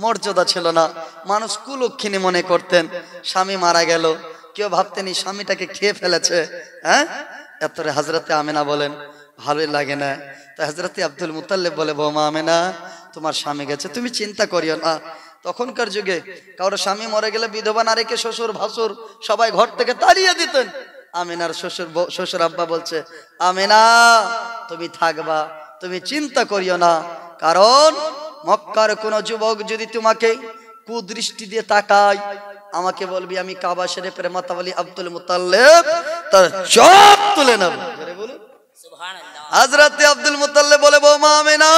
মর্যাদা ছিল না, মানুষ কুলক্ষিনী মনে করতেন। স্বামী মারা গেল, কেউ ভাবতেন এই স্বামীটাকে খেয়ে ফেলেছে। হ্যাঁ, এরপরে হযরতে আমেনা বলেন ভালোই লাগে না। তো হযরতে আব্দুল মুত্তালিব বলে, বৌমা আমেনা তোমার স্বামী গেছে, তুমি চিন্তা করিও না। তখনকার যুগে কারো স্বামী মরে গেলে বিধবা নারীকে শ্বশুর ভাসুর সবাই ঘর থেকে তাড়িয়ে দিতেন। আমেনার শ্বশুর আব্বা বলছে, আমেনা তুমি থাকবা, তুমি চিন্তা করিও না। কারণ মক্কার কোন যুবক যদি তোমাকে কুদৃষ্টি দিয়ে তাকায়, আমাকে বলবি আমি কাবা শরীফের মাতাওয়ালি আব্দুল মুত্তালিব, তার চোখ তুলে নেব। হযরতে আব্দুল মুত্তালিব বলে, বৌমা আমেনা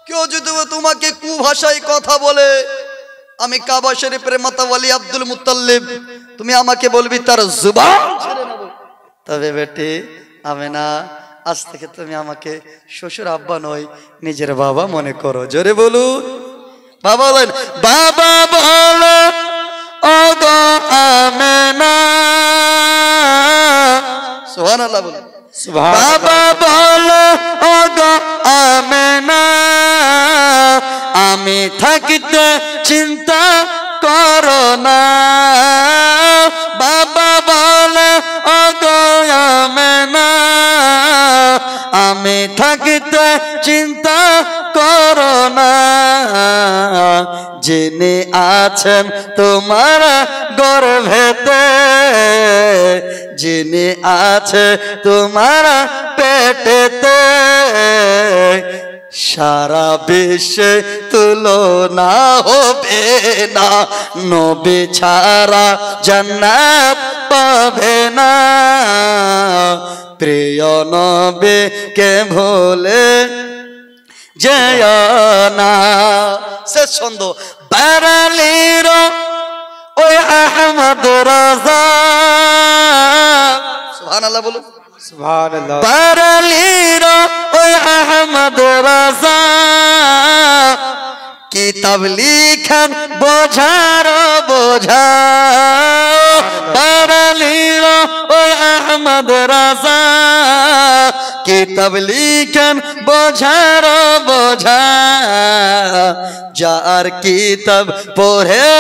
কেউ যদি তোমাকে কুভাষায় কথা বলে, আমি কাবা শরীফের মাতাওয়ালি আব্দুল মুত্তালিব, তুমি আমাকে বলবি তার জুবান ছেড়ে নেব। তবে বেটি আমেনা আজ থেকে তুমি আমাকে শ্বশুর আব্বা নয় নিজের বাবা মনে করো। জোরে বলুন বাবা, বলেন বাবা বলো ও গো আমেনা, সুবহানাল্লাহ বলুন। বাবা বলো ও গো আমেনা, আমি থাকতে চিন্তা করো না। বাবা বলে ও গো আমেনা, আমি থাকতে চিন্তা করো না। যিনি আছেন তোমার গর্ভেতে, যিনি আছে তোমার পেটেতে, সারা বিশ্বে তুলনা হবে না। নবী ছাড়া জান্নাত পাবে না। প্রিয় নবীকে ভুলে যেও না। শেষ ছন্দ, বারালির ওই আহমদ রাজা, সুবহানাল্লাহ বলুন সুবহানাল্লাহ। বারালির ওই আহমদ রাজা, কিতাব লিখান বোঝার বোঝা। বারালির ওই আহমদ রাজা, কিতাব লিখান বোঝার বোঝা। যার কিতাব পড়ে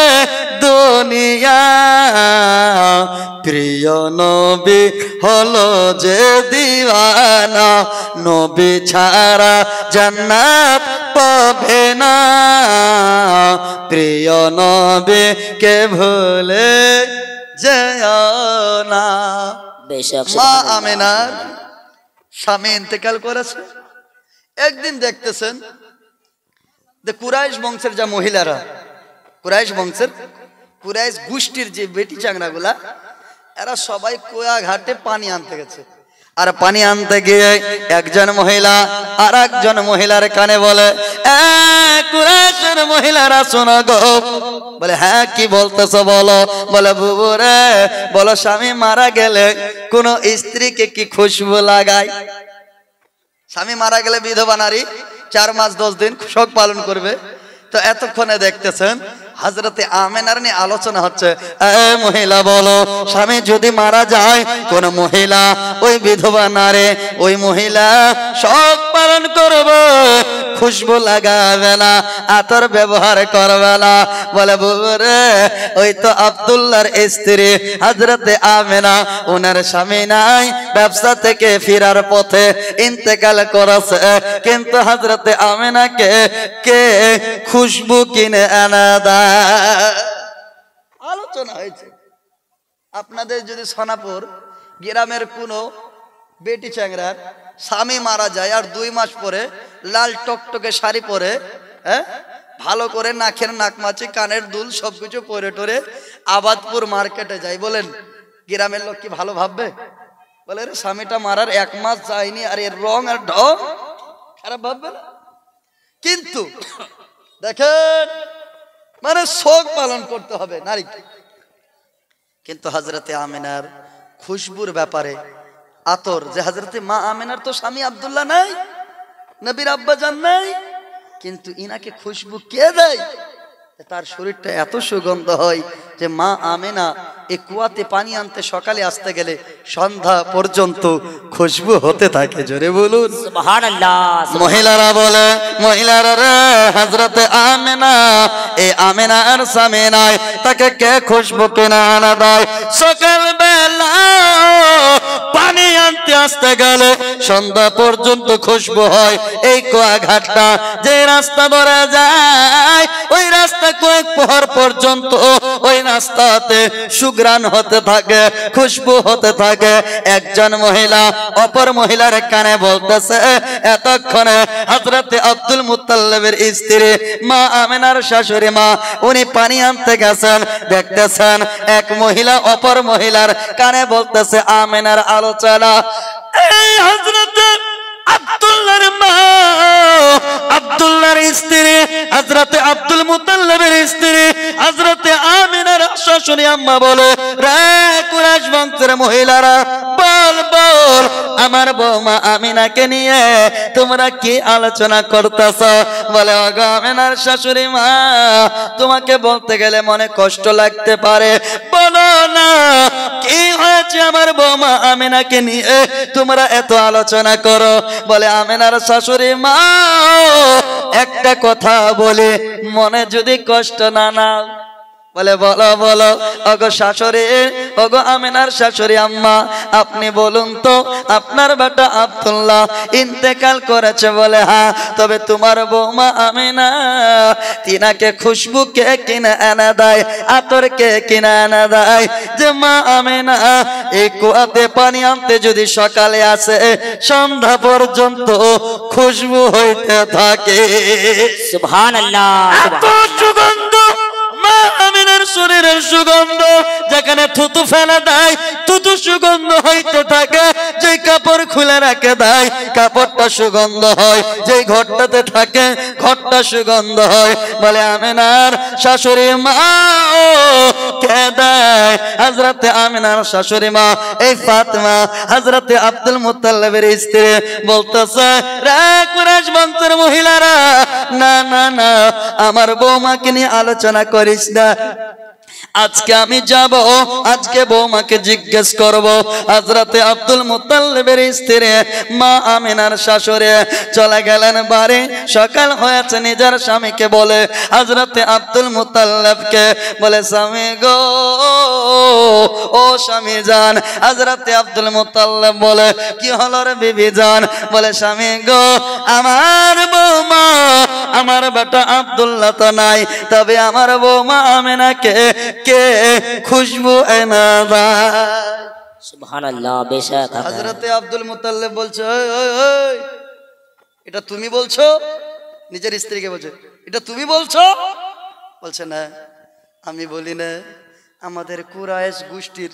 দুনিয়া, প্রিয় নবী হলো যে দিওয়ানা। নবী ছাড়া জান্নাত পাবে না। প্রিয় নবীকে ভুলে যেও না। মা আমেনার স্বামী ইন্তেকাল করেছে। একদিন দেখতেছেন যে কুরাইশ বংশের যা মহিলারা, কুরাইশ বংশের কুরাইশ গোষ্ঠীর যে বেটি চাংড়া গুলা, এরা সবাই কুয়া ঘাটে পানি আনতে গেছে। আর পানি আনতে গিয়ে একজন মহিলা আর একজন মহিলার কানে বলে, কুরাইশের মহিলারা শোনো গো। বলে হ্যাঁ কি বলতেছো বলো। বলে বুবু রে, বলো স্বামী মারা গেলে কোন স্ত্রীকে কি খুশবু লাগায়? স্বামী মারা গেলে বিধবা নারী 4 মাস 10 দিন শোক পালন করবে। তো এতক্ষণে দেখতেছেন হযরতে আমেনার নিয়ে আলোচনা হচ্ছে। মহিলা বলো, স্বামী যদি মারা যায় কোন মহিলা, ওই বিধবা নারী, ওই মহিলা শোক পালন করবে, খুশবু লাগাবে না, আতর ব্যবহার করবে না। বলে বুবুরে, ওই তো আব্দুল্লাহর স্ত্রী হযরতে আমেনা, ওনার স্বামী নাই, ব্যবসা থেকে ফেরার পথে ইন্তেকাল করেছে, কিন্তু হযরতে আমেনাকে কে খুশবু কিনে এনে দেয়। আলোচনা হয়েছে। আপনাদের যদি সোনাপুর গ্রামের কোনো বেটি চ্যাংরার স্বামী মারা যায় আর 2 মাস পরে লাল টকটকে শাড়ি পরে, ভালো করে নাকের নাকমাছি, কানের দুল সবকিছু পরে টরে আবাদপুর মার্কেটে যায়, বলেন গ্রামের লোক কি ভালো ভাববে? বলে রে স্বামীটা মারার 1 মাস যায়নি আর এর রং আর ঢং, খারাপ ভাববে না? কিন্তু দেখেন, মানে শোক পালন করতে হবে নারীকে। কিন্তু হযরতে আমেনার খুশবুর ব্যাপারে, আতর, যে হযরতে মা আমেনার তো স্বামী আব্দুল্লাহ নাই, নবীর আব্বা জান নাই, কিন্তু ইনাকে খুশবু কে দেয়? তার শরীরটা এত সুগন্ধ হয় যে মা আমেনা এই কুয়াতে পানি আনতে সকালে আসতে গেলে সন্ধ্যা পর্যন্ত খুশবু হতে থাকে। জোরে বলুন সুবহানাল্লাহ। মহিলারা বলে, মহিলারা রে হযরতে আমেনা, এই আমেনা আর সামেনায় তাকে কে খুশবু কিনে আনা দেয়? সকাল বেলা পানি আনতে আসতে গেলে সন্ধ্যা পর্যন্ত খুশবু হয়। এই কুয়াঘাটটা যে রাস্তা ধরে যায়, ওই রাস্তা কয়েক প্রহর পর্যন্ত ওই রাস্তাতে সুঘ্রাণ হতে থাকে, খুশবু হতে থাকে। একজন মহিলা অপর মহিলার কানে বলতেছে, এতক্ষণে হযরতে আব্দুল মুত্তালিবের স্ত্রী মা আমেনার শাশুড়ি মা উনি পানি আনতে গেছেন, দেখতেছেন এক মহিলা অপর মহিলার কানে বলতেছে আমেনার আলোচনা। এই হযরতে আব্দুল্লাহর মা, আব্দুল্লাহর স্ত্রী হযরতে আব্দুল মুত্তালিবের স্ত্রী হযরতে আমিনার শাশুড়ি আম্মা বলে, রে কুরাইশ বংশের মহিলারা, বল বল আমার বৌমা আমিনাকে নিয়ে তোমরা কি আলোচনা করতেছ? বলে, ওগো আমিনার শাশুড়ি মা, তোমাকে বলতে গেলে মনে কষ্ট লাগতে পারে, বলো না কি হয়েছে আমার বৌমা আমিনাকে নিয়ে তোমরা এত আলোচনা করো? বলে, আমিনার শাশুড়ি মা, একটা কথা বলে মনে যদি কষ্ট না নাও। বলে, বলো বলো। ওগো শাশুড়ি, ওগো আমিনার শাশুড়ি আম্মা, আপনি বলুন তো আপনার বেটা আব্দুল্লাহ ইন্তেকাল করেছে? বলে, হ্যাঁ। তবে তোমার বৌমা আমিনা তিনাকে খুশবু কে কিনে এনে দেয়, আতর কে কিনে এনে দেয়? যে মা আমিনা এই কুয়াতে পানি আনতে যদি সকালে আসে, সন্ধ্যা পর্যন্ত খুশবু হইতে থাকে। সুবহানাল্লাহ। এত সুগন্ধ মা আমিনার শরীরের সুগন্ধ, যেখানে থুতু ফেলে দেয় থুতু সুগন্ধ হইতে থাকে, যে কাপড় খুলে রাখে দেয় কাপড়টা সুগন্ধ হয়, যে ঘরটাতে থাকে ঘরটা সুগন্ধ হয়। বলে, আমিনার শাশুড়ি মা কে দেয়? হযরতে আমিনার শাশুড়ি মা এই ফাতেমা হযরতে আব্দুল মুত্তালিবের স্ত্রী বলতেছে, রে কুরাইশ বংশের মহিলারা, না না না, আমার বৌমাকে নিয়ে আলোচনা করিস না। আজকে আমি যাব, আজকে বৌমাকে জিজ্ঞেস করব। হযরতে আব্দুল মুত্তালিবের স্ত্রী মা আমিনার শাশুড়ি চলে গেলেন বাড়ি। সকাল হয়েছে, নিজের স্বামীকে বলে, হযরতে আব্দুল মুত্তালিবকে বলে, স্বামী গো, ও স্বামী জান। হযরতে আব্দুল মুত্তালিব বলে, কি হলো রে বিবি জান? বলে, স্বামী গো, আমার বৌমা, আমার বেটা আব্দুল্লাহ তো নাই, তবে আমার বৌমা আমিনাকে কে খুশবু এনে দেয়? সুবহানাল্লাহ। বেশক হযরতে আব্দুল মুত্তালিব বলছে, ওই ওই ওই, এটা তুমি বলছো? নিজের স্ত্রীকে বলছে, এটা তুমি বলছো? বলছে, না আমি বলি না, আমাদের কুরাইশ গোষ্ঠীর,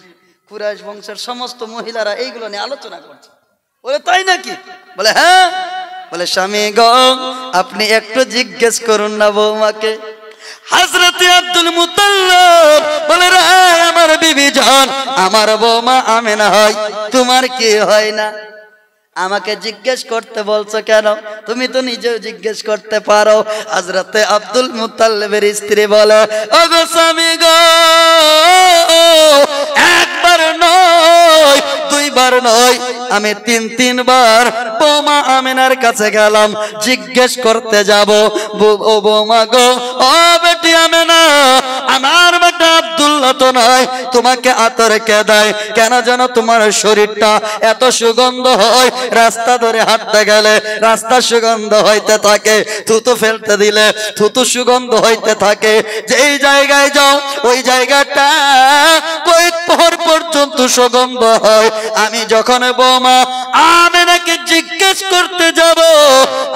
কুরাইশ বংশের সমস্ত মহিলারা এইগুলো নিয়ে আলোচনা করছে। বলে, তাই নাকি? বলে, হ্যাঁ। বলে, স্বামী গো, আপনি একটু জিজ্ঞেস করুন না বৌমাকে। হযরতে আব্দুল মুত্তালিব বলে, রে আমার বিবি জান, আমার বৌমা আমিনা হয়, তোমার কি হয় না? আমাকে জিজ্ঞেস করতে বলছো কেন? তুমি তো নিজেও জিজ্ঞেস করতে পারো। হযরতে আব্দুল মুত্তালিবের স্ত্রী বলে, ওগো স্বামী গো, একবার নয় দুইবার নয়, আমি তিনবার বৌমা আমিনার কাছে গেলাম, জিজ্ঞেস করতে যাব, ও বৌমা গো, ও বেটি আমিনা, আমার বেটা আব্দুল্লাহ তো নয়, তোমাকে আতর কে দেয়? কেন যেন তোমার শরীরটা এত সুগন্ধ হয়, রাস্তা ধরে হাঁটতে গেলে রাস্তা সুগন্ধ হইতে থাকে, থুতু ফেলতে দিলে থুতু সুগন্ধ হইতে থাকে, যেই জায়গায় যাও ওই জায়গাটা কয়েক প্রহর পর্যন্ত সুগন্ধ হয়। আমি যখন বৌমা আমিনাকে জিজ্ঞেস করতে যাব,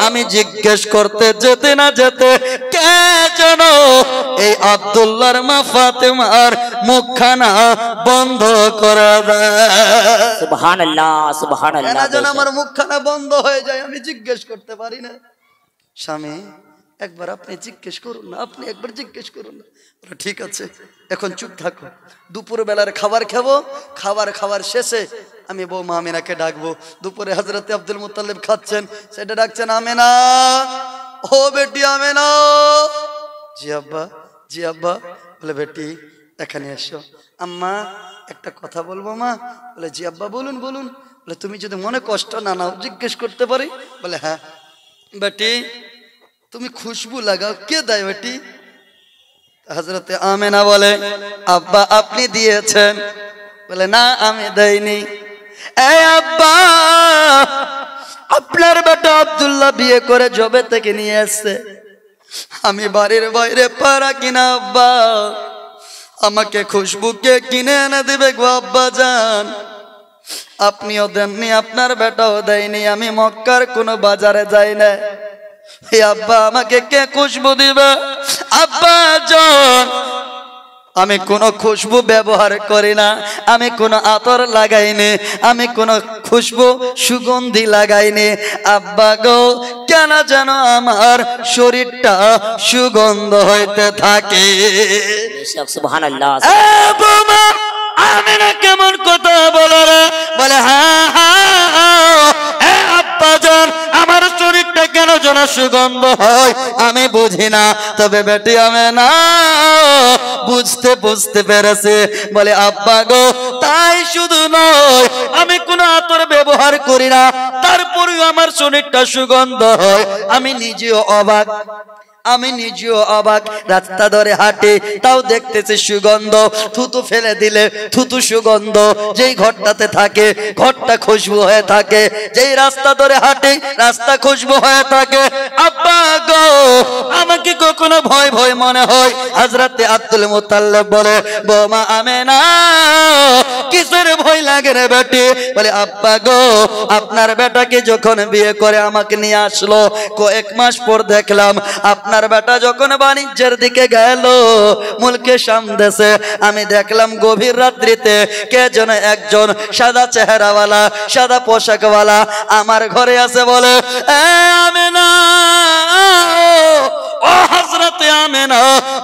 আমি জিজ্ঞেস করতে যেতে না যেতে কে যেন এই আব্দুল্লাহর মা ফাতেমার মুখখানা বন্ধ করে দেয়। সুবহানাল্লাহ। সুবহানাল্লাহ। কেন যেন আমার মুখখানা বন্ধ হয়ে যায়, আমি জিজ্ঞেস করতে পারি না। স্বামী, একবার আপনি জিজ্ঞেস করুন না, আপনি একবার জিজ্ঞেস করুন না। ঠিক আছে, এখন চুপ থাকো, দুপুর বেলার খাবার খাবো, খাবার শেষে আমি বৌমা আমিনাকে ডাকবো। দুপুরে হযরতে আব্দুল মুত্তালিব খাচ্ছেন, সেটা ডাকছেন, আমিনা, ও বেটি আমিনা। জি আব্বা, জি আব্বা। বলে, বেটি এখানে এসো। আম্মা একটা কথা বলবো মা? বলে জি আব্বা বলুন বলুন। বলে তুমি যদি মনে কষ্ট না নাও জিজ্ঞেস করতে পারি? বলে হ্যাঁ। বেটি তুমি খুশবু লাগাও, কে দেয় বেটি? হযরতে আমেনা বলে আব্বা আপনি দিয়েছেন। বলে না আমি দেইনি। এই আব্বা আপনার বেটা আব্দুল্লাহ বিয়ে করে জবে থেকে নিয়ে আসছে, আমি বাড়ির বাইরে পারা কিনা আব্বা, আমাকে খুশবু কে কিনে এনে দিবে গো আব্বা জান? আপনিও দেননি, আপনার বেটাও দেয়নি, আমি মক্কার কোনো বাজারে যাই না। হে আব্বা আমাকে কে খুশবু দিবে? আব্বা জান আমি কোনো খুশবু ব্যবহার করি না, আমি কোনো আতর লাগাইনি, আমি কোনো খুশবু সুগন্ধি লাগাইনি। আব্বা গো কেন যেন আমার শরীরটা সুগন্ধ হইতে থাকে। সুবহানাল্লাহ। বৌমা আমিনা কেমন কথা বলো রে? বলে হ্যাঁ হ্যাঁ আব্বা জান আমার শরীরটা কেন যেন সুগন্ধ হয় আমি বুঝি না, তবে বেটি আমেনা বুঝতে পেরেছে। বলে আব্বা গো তাই শুধু নয় আমি কোনো আতর ব্যবহার করি না, তারপরেও আমার শরীরটা সুগন্ধ হয়। আমি নিজেও অবাক, রাস্তা ধরে হাঁটে তাও দেখতেছে সুগন্ধ, থুতু ফেলে দিলে থুতু সুগন্ধ, যেই ঘরটাতে থাকে ঘরটা খুশবু হয়ে থাকে, যেই রাস্তা ধরে হাঁটে রাস্তা খুশবু হয়ে থাকে। আব্বা গো আমাকে কখনো ভয় ভয় মনে হয়। হযরতে আব্দুল মুত্তালিব বলে বৌমা আমেনা কিসের ভয় লাগে রে বেটি? বলে আব্বা গো আপনার বেটাকে যখন বিয়ে করে আমাকে নিয়ে আসলো, কয়েক মাস পর দেখলাম আপনার বেটা যখন বাণিজ্যের দিকে গেল মুলকে শাম দেশে, আমি দেখলাম গভীর রাত্রিতে কে যেন একজন সাদা চেহারাওয়ালা সাদা পোশাকওয়ালা আমার ঘরে আছে। বলে আমেনা ও হযরতে আমেনা।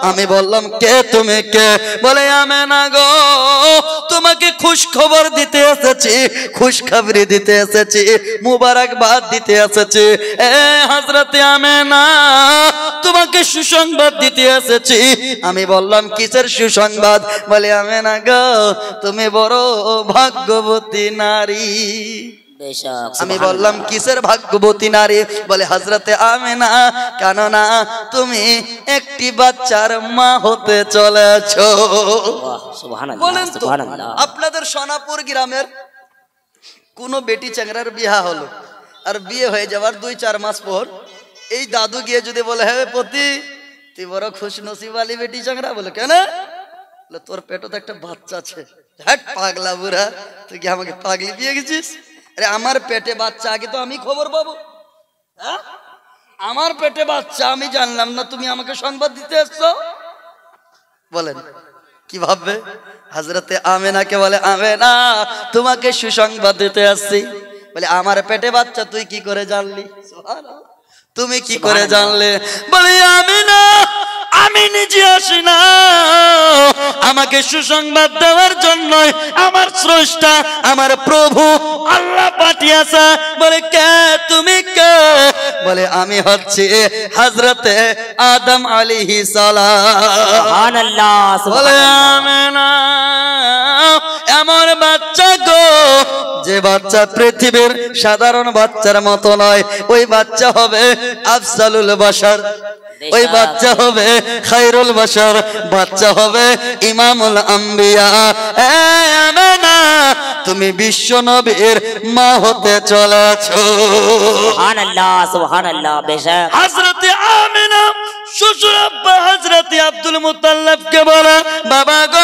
আমি বললাম কে তুমি কে? বলে আমেনা গো তোমাকে খুশ খবর দিতে এসেছি, খুশখবরি দিতে এসেছি, মুবারকবাদ দিতে এসেছি। হযরতে আমেনা তোমাকে সুসংবাদ দিতে এসেছি। আমি বললাম কিসের সুসংবাদ? বলে আমেনা গো তুমি বড় ভাগ্যবতী নারী। আমি বললাম কিসের ভাগ্যবতী নারী? বলে হযরতে আমেনা কেননা তুমি একটি বাচ্চার মা হতে চলেছো। বলেন তো আপনাদের সোনাপুর গ্রামের কোন বেটি চ্যাংড়ার বিয়া হলো, আর বিয়ে হয়ে যাওয়ার 2-4 মাস পর এই দাদু গিয়ে যদি বলে হ্যাঁ পতি তুই বড় খুশ নসিব আলী বেটি চ্যাংড়া। বলে কেন? বলে তোর পেটে তো একটা বাচ্চা আছে। হ্যাঁ পাগলা বুড়া, তুই কি আমাকে পাগলি দিয়ে গেছিস? আরে আমার পেটে বাচ্চা আগে তো আমি খবর পাবো। হ্যাঁ আমার পেটে বাচ্চা আমি জানলাম না, তুমি আমাকে সংবাদ দিতে এসছো? বলেন কি ভাববে? হযরতে আমেনাকে বলে আমেনা তোমাকে সুসংবাদ দিতে আসছি। বলে আমার পেটে বাচ্চা তুই কি করে জানলি? সুবহানাল্লাহ তুমি কি করে জানলে? বলে আমেনা আমি নিজে আসি না, আমাকে সুসংবাদ দেওয়ার জন্য আমার স্রষ্টা আমার প্রভু আল্লাহ পাঠিয়েছে। বলে কে তুমি কে? বলে আমি হচ্ছি হযরতে আদম আলাইহিস সালাম। সুবহানাল্লাহ। বলে আমেনা এমন বাচ্চা গো যে বাচ্চা পৃথিবীর সাধারণ বাচ্চার মতো নয়, ওই বাচ্চা হবে আফজালুল বাশার, ওই বাচ্চা হবে খায়রুল বাশার, বাচ্চা হবে ইমামুল আম্বিয়া। আমেনা তুমি বিশ্ব নবীর মা হতে চলেছো। সুবহানাল্লাহ সুবহানাল্লাহ। বেশক হযরতে আমেনা শ্বশুর আব্বা হযরতে আব্দুল মুত্তালিবকে বলে বাবা গো